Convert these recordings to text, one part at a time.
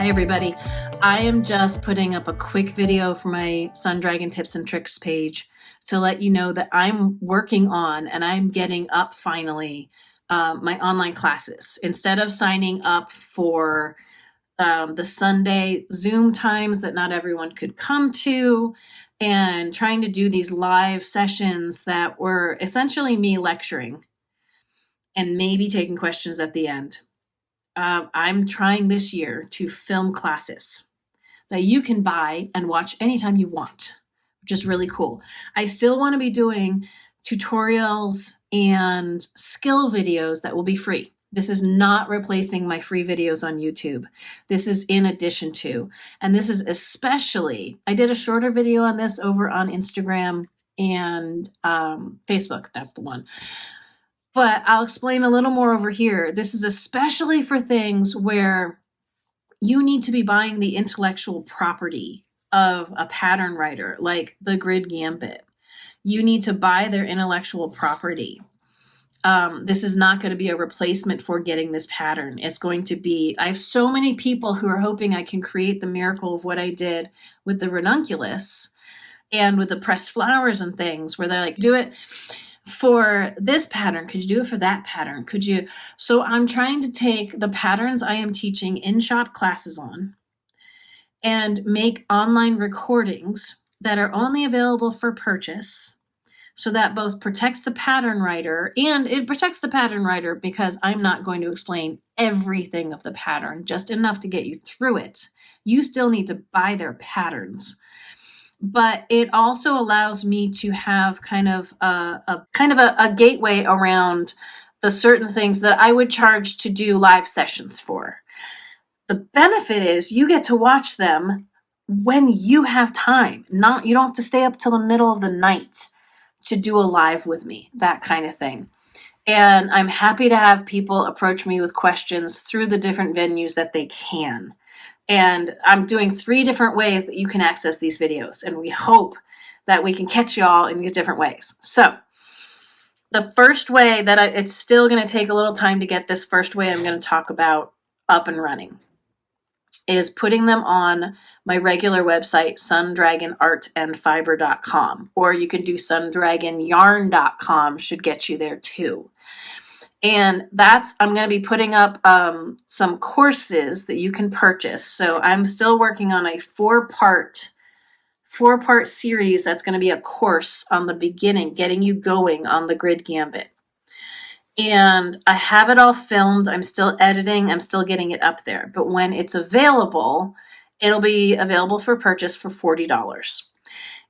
Hi everybody. I am just putting up a quick video for my Sun Dragon Tips and Tricks page to let you know that I'm working on and I'm getting up finally my online classes. Instead of signing up for the Sunday Zoom times that not everyone could come to and trying to do these live sessions that were essentially me lecturing and maybe taking questions at the end. I'm trying this year to film classes that you can buy and watch anytime you want, which is really cool. I still want to be doing tutorials and skill videos that will be free. This is not replacing my free videos on YouTube. This is in addition to, and this is especially, I did a shorter video on this over on Instagram and Facebook, that's the one. But I'll explain a little more over here. This is especially for things where you need to be buying the intellectual property of a pattern writer, like the Grid Gambit. You need to buy their intellectual property. This is not going to be a replacement for getting this pattern. It's going to be, I have so many people who are hoping I can create the miracle of what I did with the ranunculus and with the pressed flowers and things, where they're like, do it for this pattern, could you do it for that pattern? Could you? So I'm trying to take the patterns I am teaching in-shop classes on and make online recordings that are only available for purchase, so that both protects the pattern writer, and it protects the pattern writer because I'm not going to explain everything of the pattern, just enough to get you through it. You still need to buy their patterns. But it also allows me to have kind of a gateway around the certain things that I would charge to do live sessions for. The benefit is you get to watch them when you have time. You don't have to stay up till the middle of the night to do a live with me, that kind of thing. And I'm happy to have people approach me with questions through the different venues that they can. And I'm doing 3 different ways that you can access these videos. And we hope that we can catch you all in these different ways. So the first way that it's still going to take a little time to get this first way I'm going to talk about up and running is putting them on my regular website, sundragonartandfiber.com. Or you can do sundragonyarn.com, should get you there too. And I'm going to be putting up some courses that you can purchase. So I'm still working on a 4-part series that's going to be a course on the beginning, getting you going on the Grid Gambit. And I have it all filmed. I'm still editing. I'm still getting it up there. But when it's available, it'll be available for purchase for $40.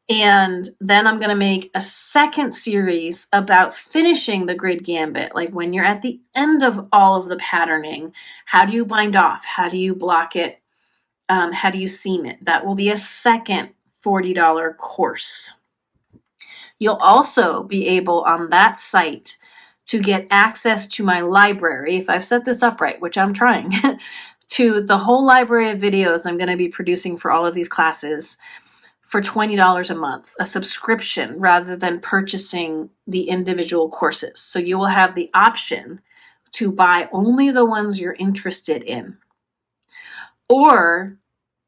And then I'm going to make a second series about finishing the Grid Gambit. Like when you're at the end of all of the patterning, how do you bind off? How do you block it? How do you seam it? That will be a second $40 course. You'll also be able on that site to get access to my library, if I've set this up right, which I'm trying, to the whole library of videos I'm going to be producing for all of these classes for $20 a month, a subscription rather than purchasing the individual courses. So you will have the option to buy only the ones you're interested in. Or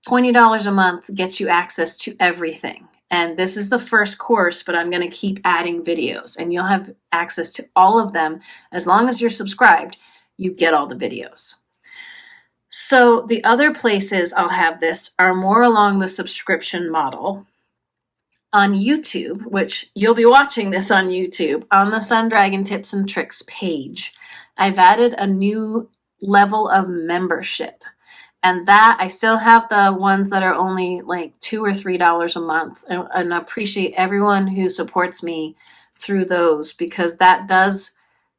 $20 a month gets you access to everything. And this is the first course, but I'm going to keep adding videos and you'll have access to all of them. As long as you're subscribed, you get all the videos. So the other places I'll have this are more along the subscription model. On YouTube, which you'll be watching this on YouTube, on the Sun Dragon Tips and Tricks page, I've added a new level of membership. And that I still have the ones that are only like $2 or $3 a month. And I appreciate everyone who supports me through those, because that does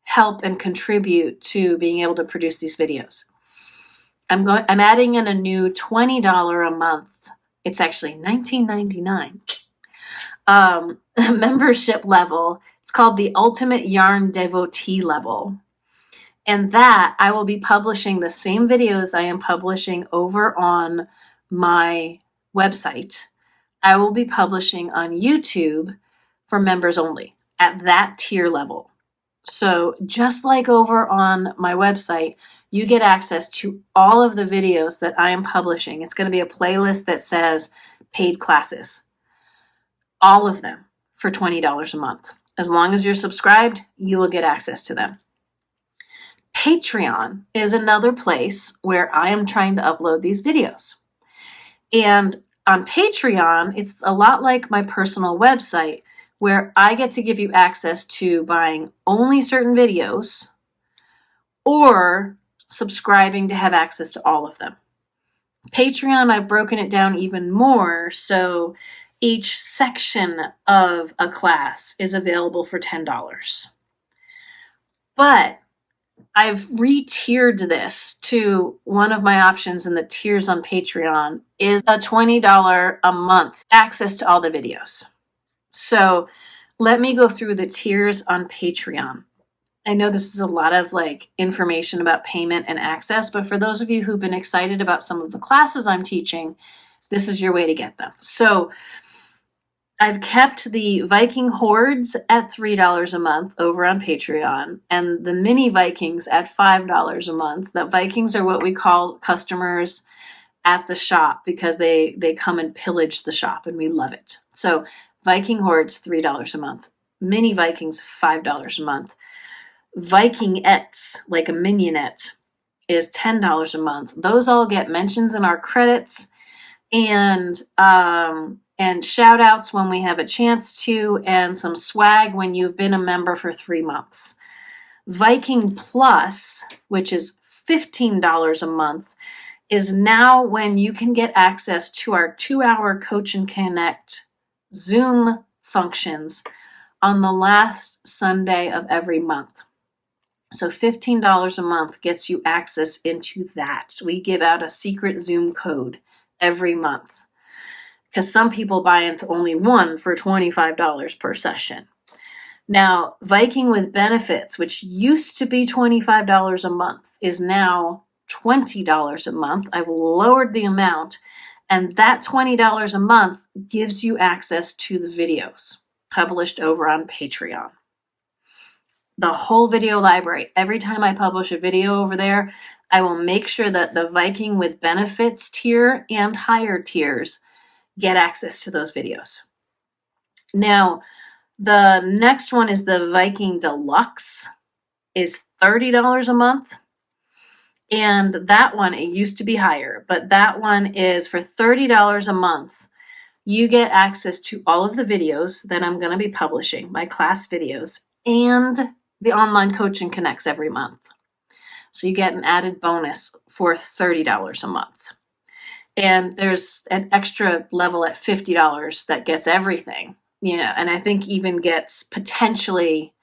help and contribute to being able to produce these videos. I'm adding in a new $20 a month. It's actually $19.99 membership level. It's called the Ultimate Yarn Devotee level. And that I will be publishing the same videos I am publishing over on my website. I will be publishing on YouTube for members only at that tier level. So just like over on my website, you get access to all of the videos that I am publishing. It's going to be a playlist that says paid classes, all of them for $20 a month. As long as you're subscribed, you will get access to them. Patreon is another place where I am trying to upload these videos. And on Patreon, it's a lot like my personal website, where I get to give you access to buying only certain videos or subscribing to have access to all of them. Patreon, I've broken it down even more, so each section of a class is available for $10. But I've re-tiered this to one of my options in the tiers on Patreon is a $20 a month access to all the videos. So let me go through the tiers on Patreon. I know this is a lot of information about payment and access, but for those of you who've been excited about some of the classes I'm teaching, this is your way to get them. So I've kept the Viking Hordes at $3 a month over on Patreon and the mini Vikings at $5 a month. The Vikings are what we call customers at the shop because they come and pillage the shop and we love it. So Viking Hordes, $3 a month. Mini Vikings, $5 a month. Vikingettes, like a minionette, is $10 a month. Those all get mentions in our credits and shout outs when we have a chance to, and some swag when you've been a member for 3 months. Viking Plus, which is $15 a month, is now when you can get access to our 2-hour Coach and Connect Zoom functions on the last Sunday of every month. So $15 a month gets you access into that. We give out a secret Zoom code every month because some people buy into only one for $25 per session. Now, Viking with Benefits, which used to be $25 a month, is now $20 a month. I've lowered the amount, and that $20 a month gives you access to the videos published over on Patreon. The whole video library. Every time I publish a video over there, I will make sure that the Viking with Benefits tier and higher tiers get access to those videos. Now, the next one is the Viking Deluxe, is $30 a month. And that one, it used to be higher, but that one is for $30 a month. You get access to all of the videos that I'm going to be publishing, my class videos, and the online coaching connects every month. So you get an added bonus for $30 a month. And there's an extra level at $50 that gets everything, and I think even gets potentially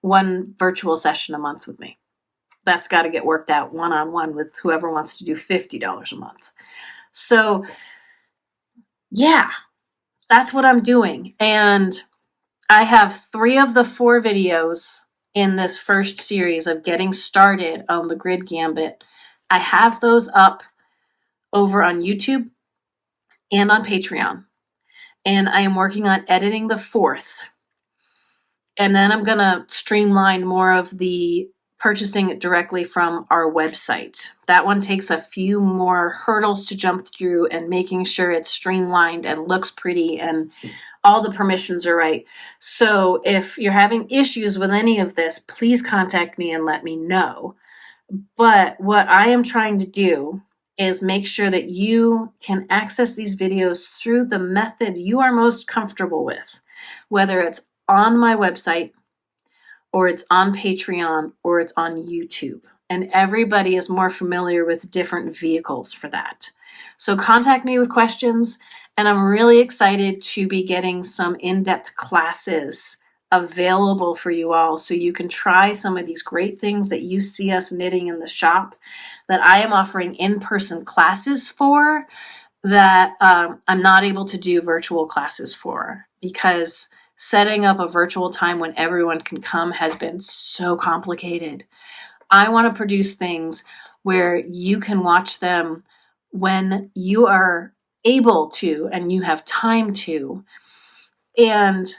one virtual session a month with me. That's got to get worked out one-on-one with whoever wants to do $50 a month. So yeah, that's what I'm doing. And I have 3 of the 4 videos in this first series of getting started on the Grid Gambit. I have those up over on YouTube and on Patreon. And I am working on editing the 4th. And then I'm going to streamline more of the purchasing it directly from our website. That one takes a few more hurdles to jump through and making sure it's streamlined and looks pretty and all the permissions are right. So if you're having issues with any of this, please contact me and let me know. But what I am trying to do is make sure that you can access these videos through the method you are most comfortable with, whether it's on my website or it's on Patreon or it's on YouTube. And everybody is more familiar with different vehicles for that. So contact me with questions, and I'm really excited to be getting some in-depth classes available for you all so you can try some of these great things that you see us knitting in the shop that I am offering in-person classes for that I'm not able to do virtual classes for because setting up a virtual time when everyone can come has been so complicated. I want to produce things where you can watch them when you are able to and you have time to, and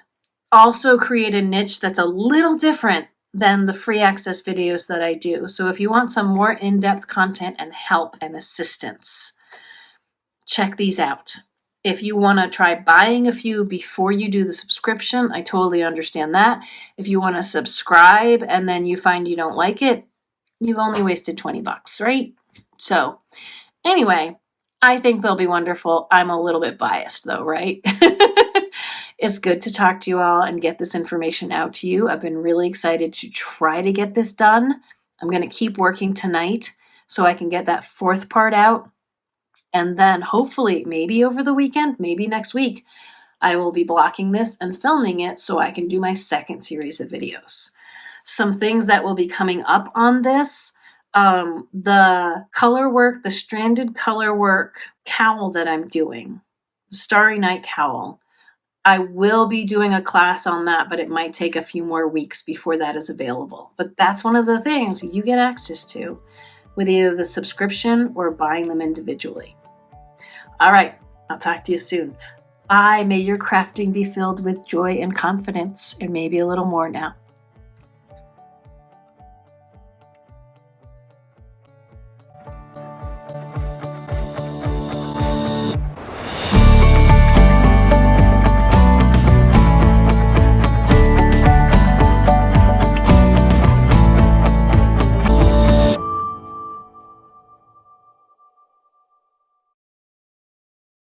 also create a niche that's a little different than the free access videos that I do. So if you want some more in-depth content and help and assistance, check these out. If you want to try buying a few before you do the subscription, I totally understand that. If you want to subscribe and then you find you don't like it, you've only wasted $20, right? So anyway, I think they'll be wonderful. I'm a little bit biased though, right? It's good to talk to you all and get this information out to you. I've been really excited to try to get this done. I'm going to keep working tonight so I can get that fourth part out. And then hopefully, maybe over the weekend, maybe next week, I will be blocking this and filming it so I can do my second series of videos. Some things that will be coming up on this, the color work, the stranded color work cowl that I'm doing, the Starry Night cowl. I will be doing a class on that, but it might take a few more weeks before that is available. But that's one of the things you get access to with either the subscription or buying them individually. All right, I'll talk to you soon. Bye. May your crafting be filled with joy and confidence, and maybe a little more now.